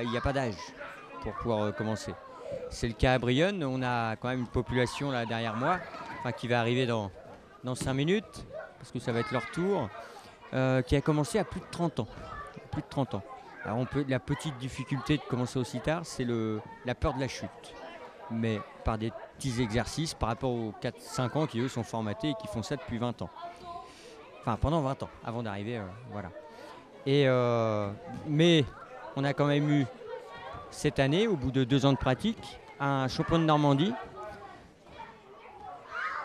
Il n'y a pas d'âge pour pouvoir commencer. C'est le cas à Brionne, on a quand même une population là derrière moi, enfin, qui va arriver dans 5 minutes, parce que ça va être leur tour, qui a commencé à plus de 30 ans. Plus de 30 ans. Alors la petite difficulté de commencer aussi tard, c'est la peur de la chute. Mais par des petits exercices par rapport aux 4-5 ans qui eux sont formatés et qui font ça depuis 20 ans. Enfin pendant 20 ans, avant d'arriver, voilà. Mais on a quand même eu cette année, au bout de 2 ans de pratique, un champion de Normandie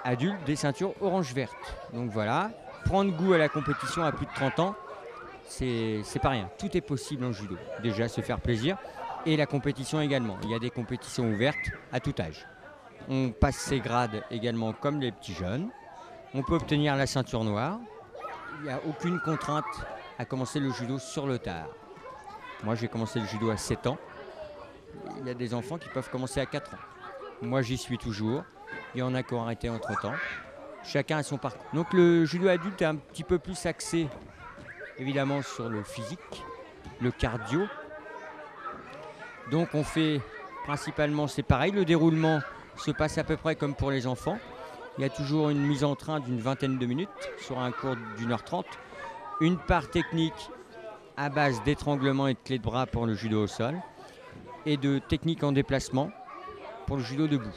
adulte des ceintures orange-verte. Donc voilà, prendre goût à la compétition à plus de 30 ans, c'est pas rien. Tout est possible en judo. Déjà se faire plaisir et la compétition également. Il y a des compétitions ouvertes à tout âge. On passe ses grades également comme les petits jeunes. On peut obtenir la ceinture noire. Il n'y a aucune contrainte à commencer le judo sur le tard. Moi j'ai commencé le judo à 7 ans. Il y a des enfants qui peuvent commencer à 4 ans. Moi j'y suis toujours. Il y en a qui ont arrêté entre temps. Chacun a son parcours. Donc le judo adulte est un petit peu plus axé évidemment sur le physique, le cardio. Donc on fait principalement, c'est pareil, le déroulement se passe à peu près comme pour les enfants. Il y a toujours une mise en train d'une vingtaine de minutes sur un cours d'1h30. Une part technique à base d'étranglement et de clé de bras pour le judo au sol et de technique en déplacement pour le judo debout.